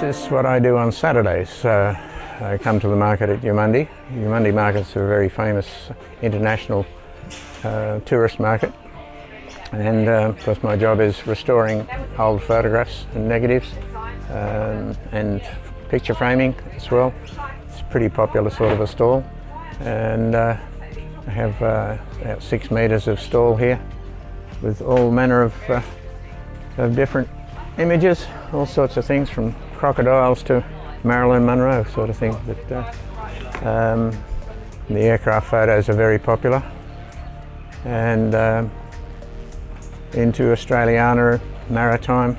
This is what I do on Saturdays. I come to the market at Eumundi. Eumundi Market's a very famous international tourist market, and of course my job is restoring old photographs and negatives and picture framing as well. It's a pretty popular sort of a stall, and I have about 6 metres of stall here with all manner of different images, all sorts of things from crocodiles to Marilyn Monroe sort of thing. But the aircraft photos are very popular, and into Australiana, maritime,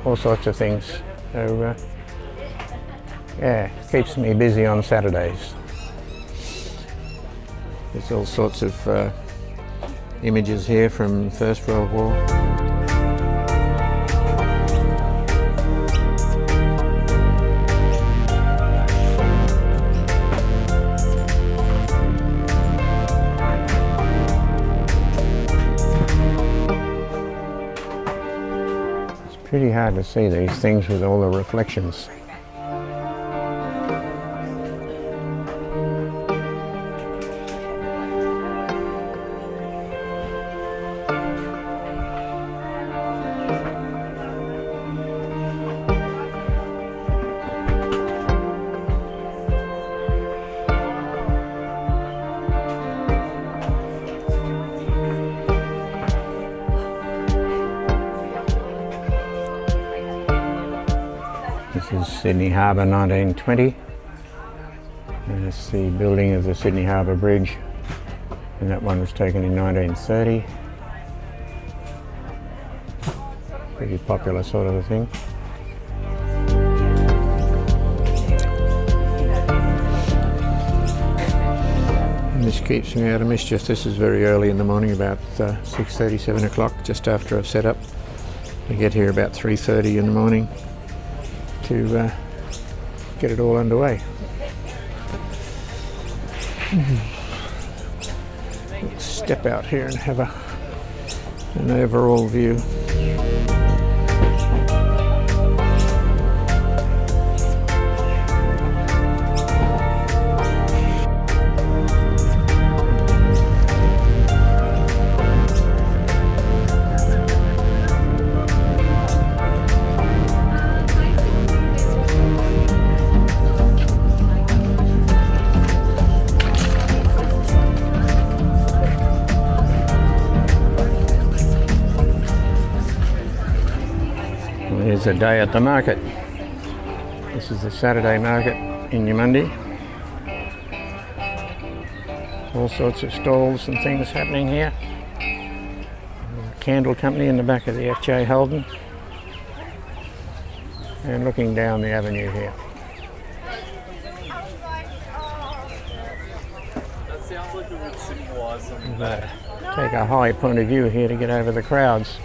all sorts of things. So yeah, keeps me busy on Saturdays. There's all sorts of images here from First World War. Pretty hard to see these things with all the reflections. This is Sydney Harbour 1920, and it's the building of the Sydney Harbour Bridge, and that one was taken in 1930. Pretty popular sort of a thing. And this keeps me out of mischief. This is very early in the morning, about 6:30, 7 o'clock, just after I've set up. I get here about 3:30 in the morning to get it all underway. Let's step out here and have an overall view. Here's a day at the market. This is the Saturday market in Eumundi. All sorts of stalls and things happening here. Candle company in the back of the FJ Holden. And looking down the avenue here. That sounds like it would symbolise something. Take a high point of view here to get over the crowds.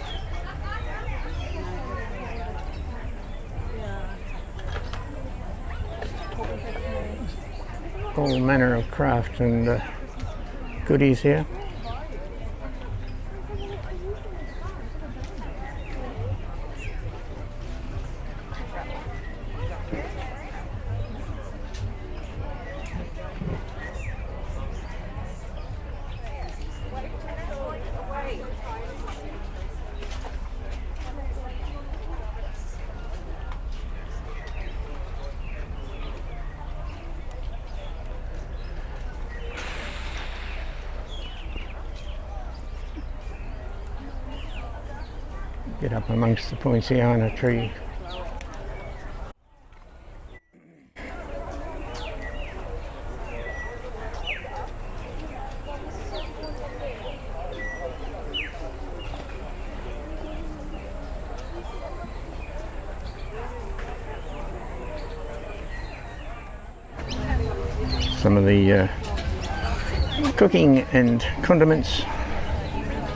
All manner of craft and goodies here. Get up amongst the poinciana tree. Some of the cooking and condiments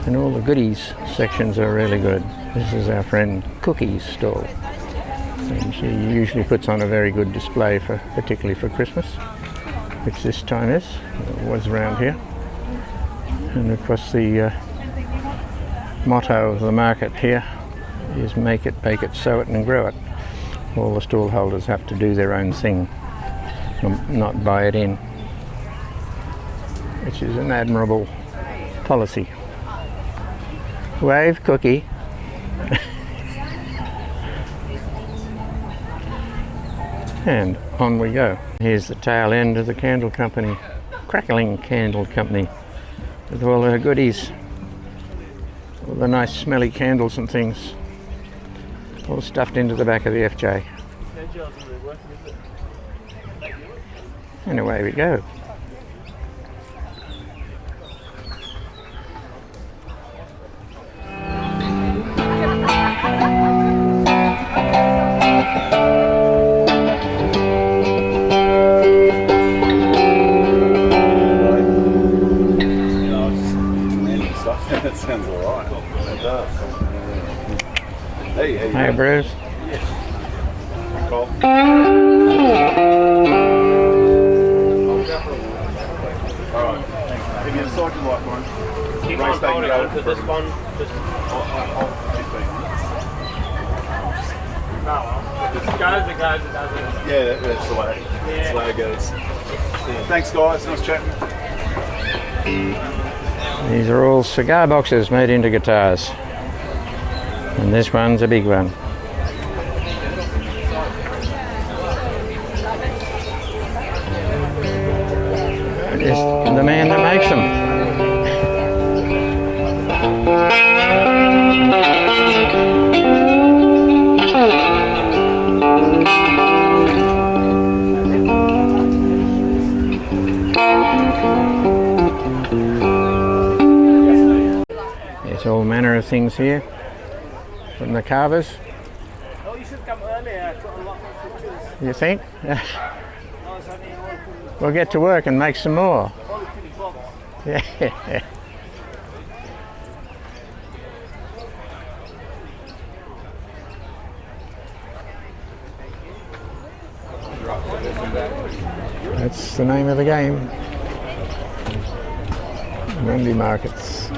and all the goodies sections are really good. This is our friend Cookie's stall, and she usually puts on a very good display, particularly for Christmas, which this time is, it was around here. And of course the motto of the market here is make it, bake it, sew it and grow it. all the stall holders have to do their own thing, not buy it in, which is an admirable policy. Wave, Cookie. And on we go. Here's the tail end of the candle company, Crackling Candle Company, with all her goodies, all the nice smelly candles and things, all stuffed into the back of the FJ. And away we go. That sounds alright. It does. Hey, Bruce. Cole. Alright. If you decide you like one, Keep on holding on to this one. Just it goes, it doesn't. yeah, that's the way. That's the way it goes. Yeah. Thanks, guys. Nice chatting. These are all cigar boxes made into guitars, and this one's a big one. It's the man that makes them. There's all manner of things here from the carvers. Oh, you should come earlier. I've got a lot more pictures. You think? We'll get to work and make some more. Yeah. That's the name of the game. Eumundi Markets.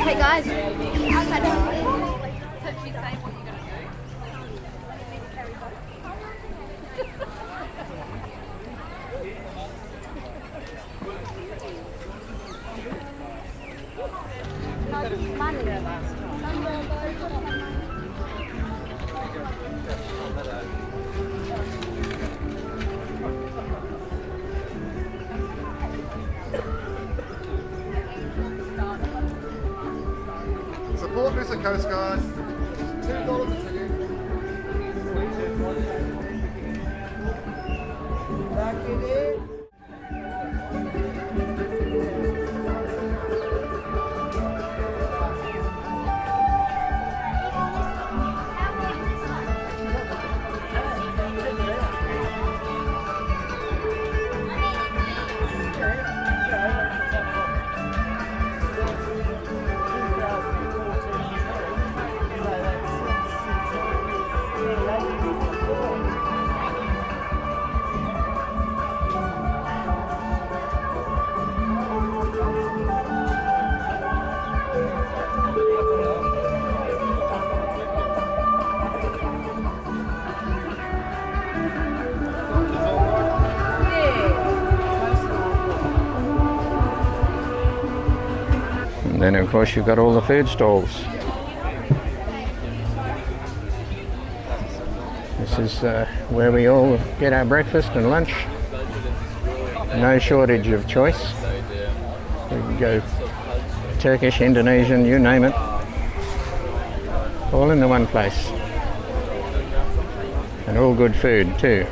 Hey guys, Support Mr. Coast Guard. $2 a ticket. Back in it. And then of course you've got all the food stalls. This is where we all get our breakfast and lunch. No shortage of choice. We can go Turkish, Indonesian, you name it. All in the one place. And all good food too.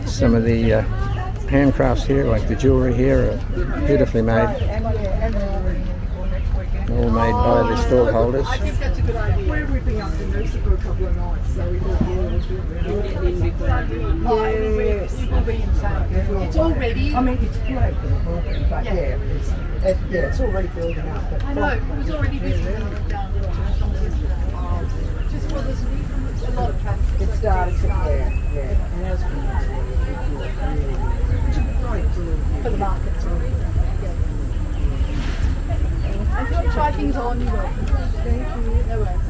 Some of the handcrafts here, like the jewellery here, are beautifully made. All made by the stall holders. I think that's a good idea. Where we've been up to Noosa for a couple of nights, so we thought, yes, it will be insane. It's already. I mean, it's great for the book, but yeah, it's already building up. But I know, it was already busy. Just for this week, a lot of traffic. it started to, yeah. It has been great For the market. And if you try things on, you will. Thank you. No worries.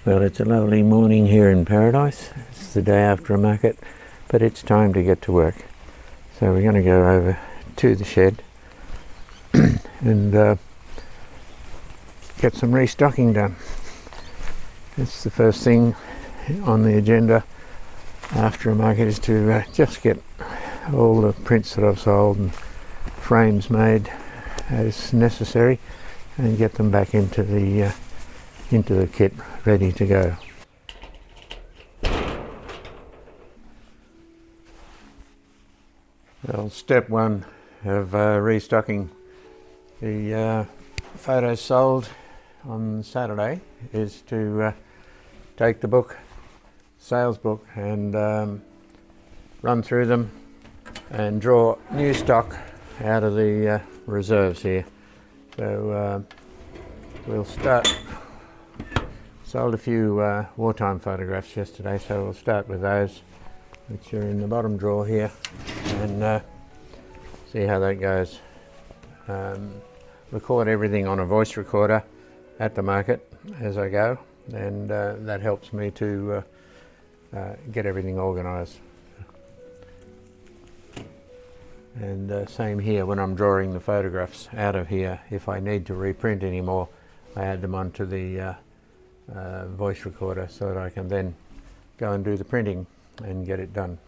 Well, it's a lovely morning here in Paradise. It's the day after a market, but it's time to get to work. So we're going to go over to the shed and get some restocking done. It's the first thing on the agenda after a market, is to just get all the prints that I've sold and frames made as necessary and get them back into the kit ready to go. Well, step one of restocking the photos sold on Saturday is to take the book, sales book, and run through them and draw new stock out of the reserves here. So we'll start. Sold a few wartime photographs yesterday, so we'll start with those, which are in the bottom drawer here, and see how that goes. Record everything on a voice recorder at the market as I go, and that helps me to get everything organised. And same here, when I'm drawing the photographs out of here, if I need to reprint any more, I add them onto the voice recorder so that I can then go and do the printing and get it done.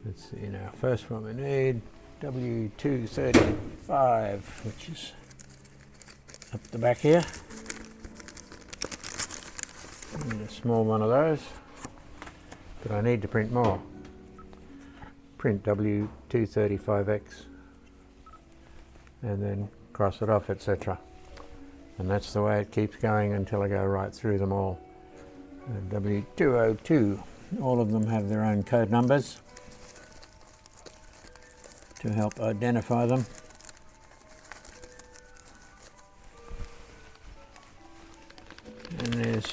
Let's see now, first one we need, W235, which is up the back here. Need a small one of those, but I need to print more. Print W235X and then cross it off, etc. And that's the way it keeps going until I go right through them all. W202. All of them have their own code numbers to help identify them. And there's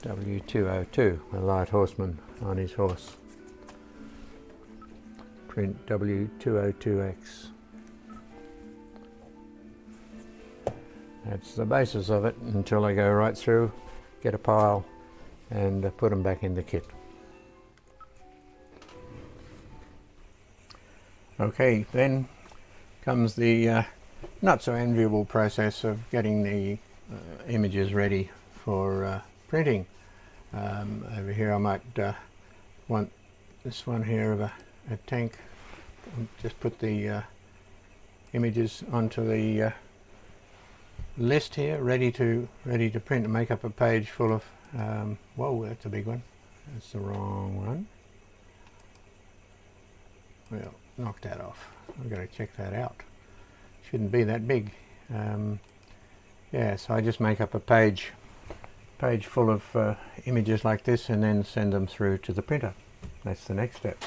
W202, a light horseman on his horse. Print W202X. That's the basis of it until I go right through, get a pile and put them back in the kit. Okay, then comes the not so enviable process of getting the images ready for printing. Over here I might want this one here of a tank. Just put the images onto the list here, ready to print and make up a page full of whoa, that's a big one. That's the wrong one. Well, knock that off. I've got to check that out. Shouldn't be that big. Yeah, so I just make up a page full of images like this and then send them through to the printer. That's the next step.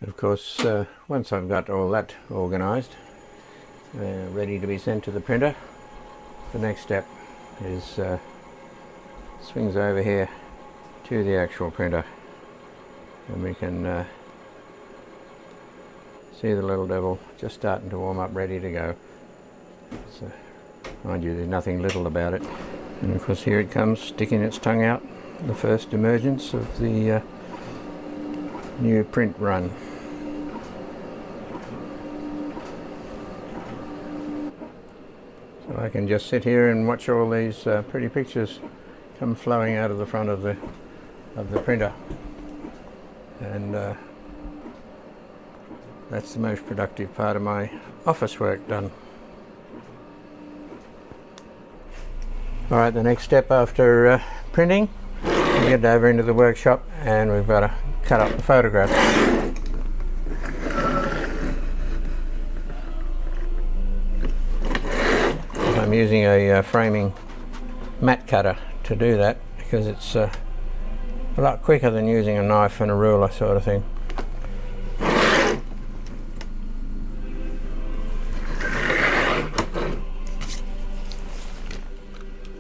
Of course, once I've got all that organized, ready to be sent to the printer, the next step is swings over here to the actual printer, and we can see the little devil just starting to warm up, ready to go. So, mind you, there's nothing little about it. And of course here it comes, sticking its tongue out, the first emergence of the new print run. So I can just sit here and watch all these pretty pictures come flowing out of the front of the printer, and that's the most productive part of my office work done. Alright, the next step after printing, we get over into the workshop and we've got to cut up the photographs. I'm using a framing mat cutter to do that because it's a lot quicker than using a knife and a ruler sort of thing.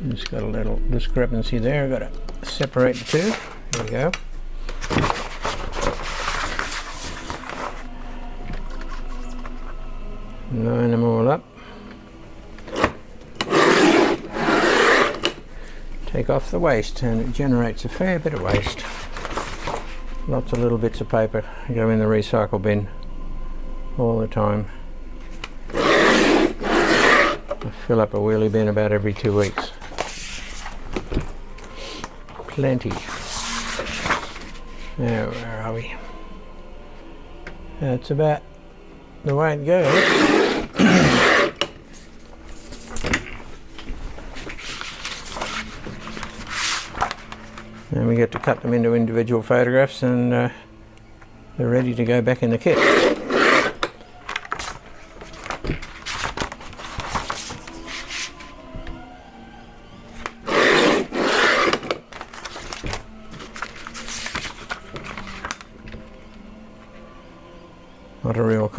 Just got a little discrepancy there, I've got to separate the two. There we go. Line them all up. Take off the waste, and it generates a fair bit of waste. Lots of little bits of paper go in the recycle bin all the time. I fill up a wheelie bin about every 2 weeks. Plenty. Now, where are we? That's about the way it goes. And we get to cut them into individual photographs, and they're ready to go back in the kit. Not a real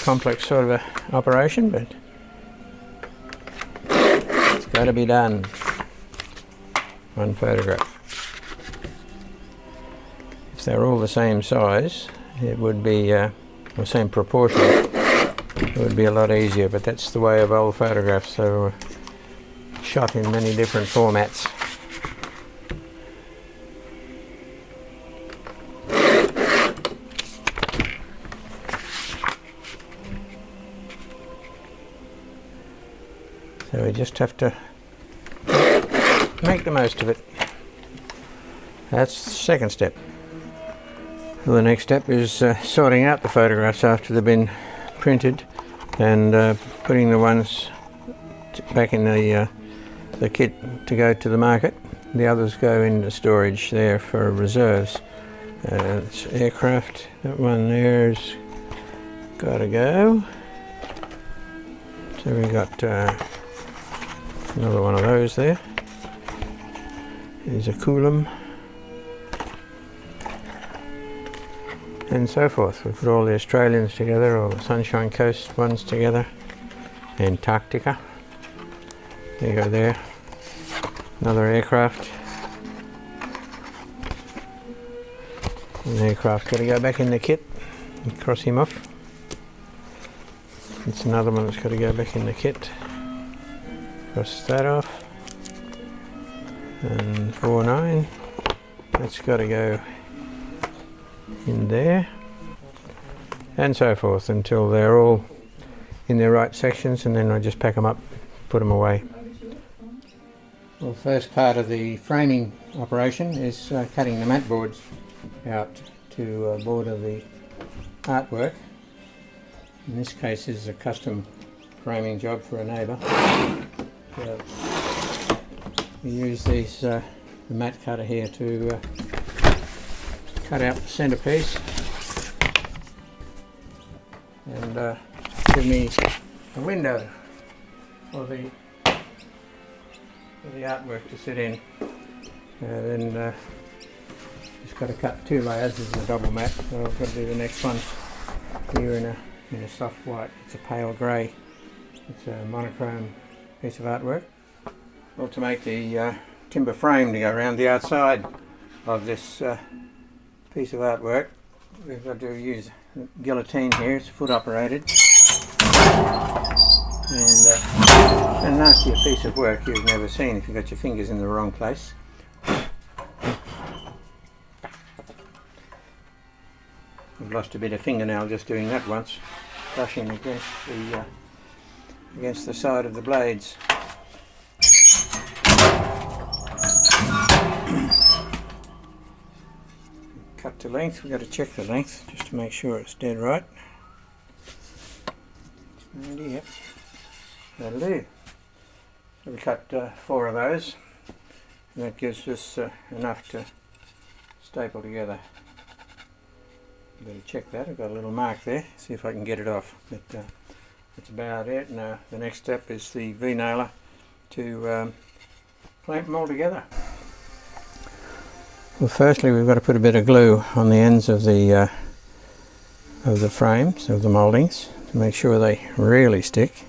complex sort of a operation, but it's got to be done. One photograph. If they're all the same size, it would be the same proportion. It would be a lot easier, but that's the way of old photographs. They were shot in many different formats. So we just have to make the most of it. That's the second step. Well, the next step is sorting out the photographs after they've been printed, and putting the ones back in the kit to go to the market. The others go into storage there for reserves. It's aircraft. That one there's got to go. So we got another one of those there. Here's a coulomb. And so forth. We put all the Australians together, all the Sunshine Coast ones together. Antarctica. There you go there. Another aircraft. An aircraft got to go back in the kit and cross him off. It's another one that's got to go back in the kit. Cross that off. And 49. That's got to go in there. And so forth until they're all in their right sections, and then I just pack them up, put them away. Well, the first part of the framing operation is cutting the mat boards out to border the artwork. In this case, this is a custom framing job for a neighbour. So we use these the mat cutter here to cut out the centrepiece and give me a window for the artwork to sit in. Then just got to cut 2 layers. This is a double mat, so I've got to do the next one here in a soft white. It's a pale grey. It's a monochrome piece of artwork. Well, to make the timber frame to go around the outside of this piece of artwork, we've got to use guillotine here. It's foot operated, and a nastier piece of work you've never seen if you've got your fingers in the wrong place. I've lost a bit of fingernail just doing that once, brushing against the side of the blades. Cut to length. We've got to check the length just to make sure it's dead right. And yep, that'll do. So we cut 4 of those, and that gives us enough to staple together. Better check that. I've got a little mark there, see if I can get it off. But that's about it. Now the next step is the V-nailer to clamp them all together. Well, firstly we've got to put a bit of glue on the ends of the frames, of the mouldings, to make sure they really stick.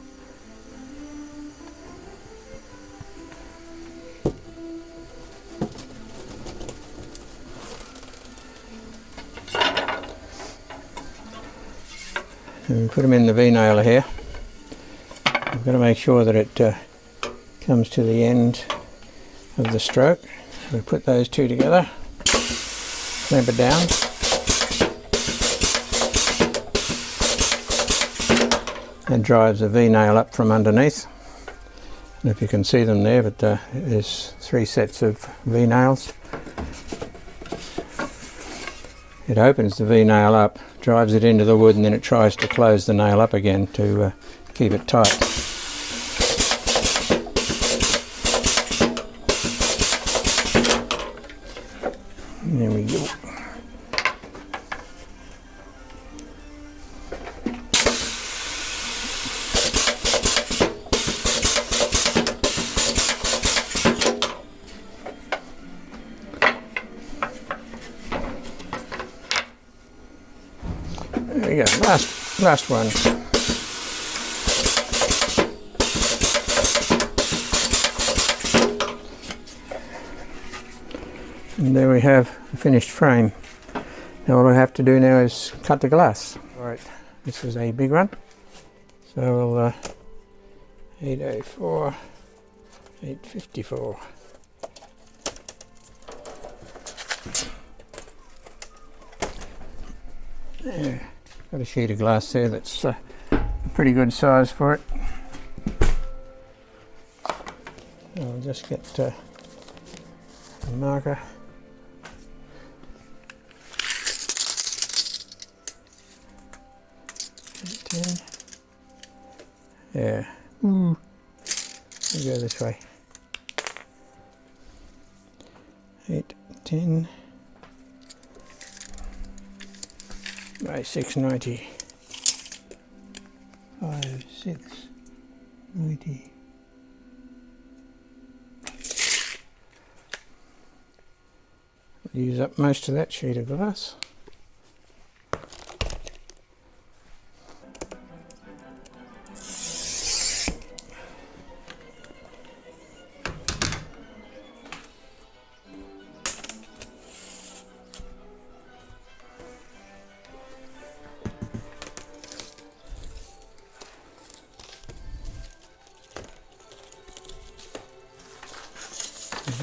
And we put them in the V-nailer here. I've got to make sure that it comes to the end of the stroke. So we put those 2 together, clamp it down, and drives the V-nail up from underneath. And if you can see them there, but there's 3 sets of V-nails. It opens the V-nail up, drives it into the wood, and then it tries to close the nail up again to keep it tight. And there we go. There we go, last one. And there we have the finished frame. Now all I have to do now is cut the glass. Alright, this is a big one. So we'll 804, 854. There. Got a sheet of glass there that's a pretty good size for it. I'll just get a marker. Yeah. Ooh. We'll go this way. 8, 10. By 690, 5, 6, Righty. Use up most of that sheet of glass.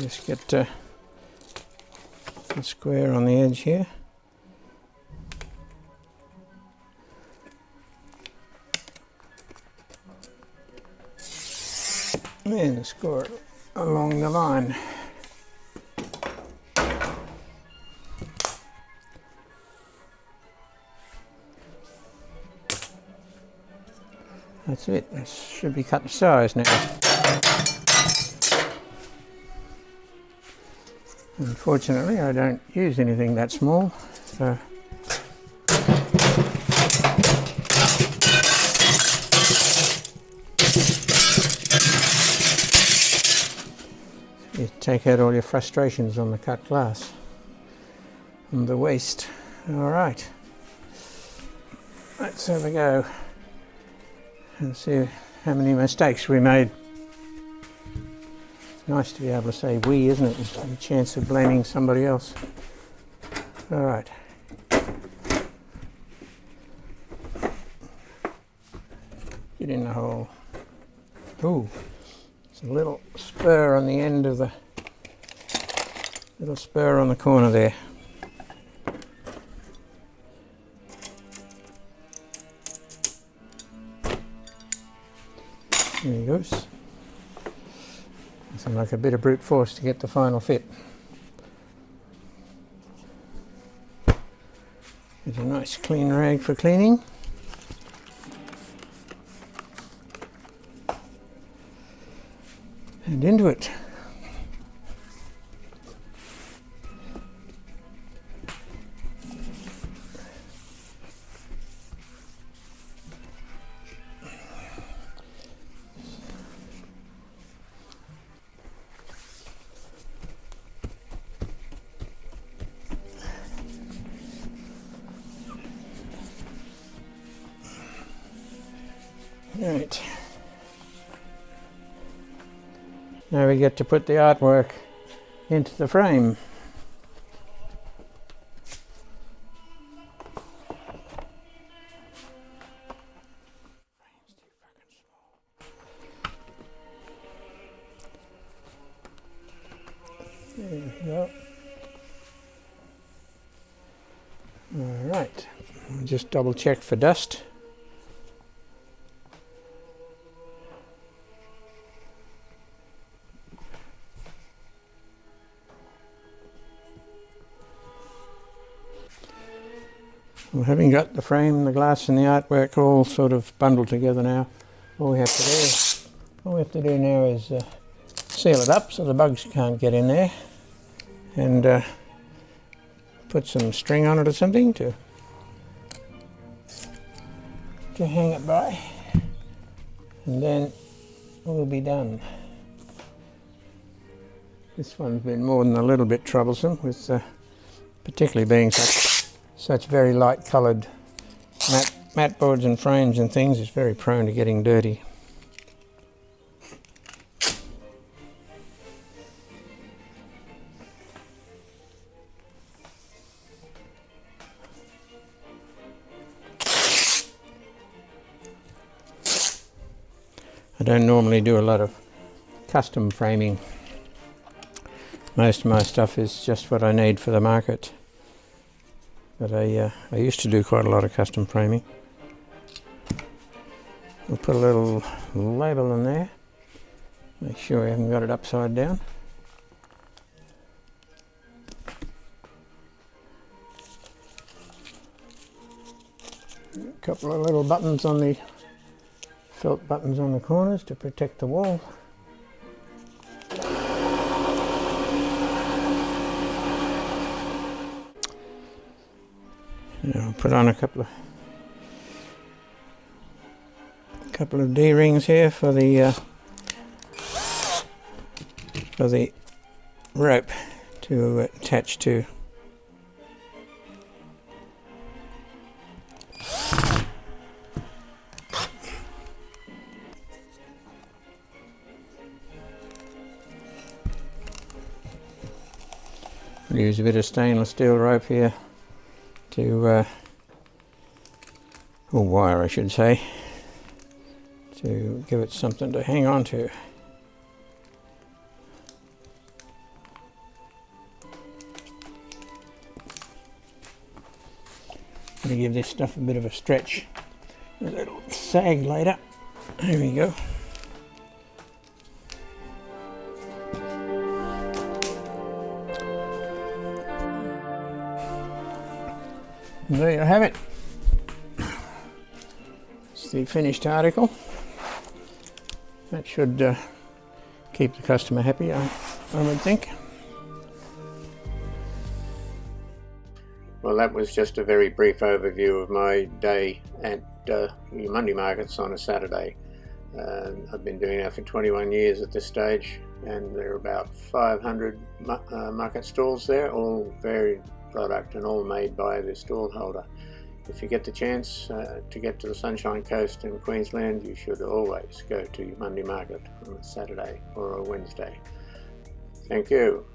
Just get a square on the edge here. And score it along the line. That's it. This should be cut to size now. Unfortunately, I don't use anything that small, so you take out all your frustrations on the cut glass and the waste. All right, let's have a go and see how many mistakes we made. Nice to be able to say we, isn't it? There's a chance of blaming somebody else. All right. Get in the hole. Ooh, it's a little spur on the end of the, little spur on the corner there. There he goes. Something like a bit of brute force to get the final fit. Get a nice clean rag for cleaning. And into it. Right. Now we get to put the artwork into the frame. There you go. All right. I'll just double check for dust. Well, having got the frame, the glass and the artwork all sort of bundled together now, all we have to do now is seal it up so the bugs can't get in there, and put some string on it or something to hang it by, and then we'll be done. This one's been more than a little bit troublesome, with particularly being such very light coloured mat boards and frames and things. It's very prone to getting dirty. I don't normally do a lot of custom framing. Most of my stuff is just what I need for the market. But I used to do quite a lot of custom framing. We'll put a little label in there. Make sure we haven't got it upside down. A couple of little buttons on the felt buttons on the corners to protect the wall. I'll put on a couple couple of D-rings here for the rope to attach to. We'll use a bit of stainless steel rope here to, or wire I should say, to give it something to hang on to. Going to give this stuff a bit of a stretch. It'll sag later. There we go. And there you have it. It's the finished article. That should keep the customer happy, I would think. Well, that was just a very brief overview of my day at Eumundi Markets on a Saturday. I've been doing that for 21 years at this stage, and there are about 500 market stalls there, all varied product and all made by the stall holder. If you get the chance to get to the Sunshine Coast in Queensland, you should always go to Eumundi Market on a Saturday or a Wednesday. Thank you.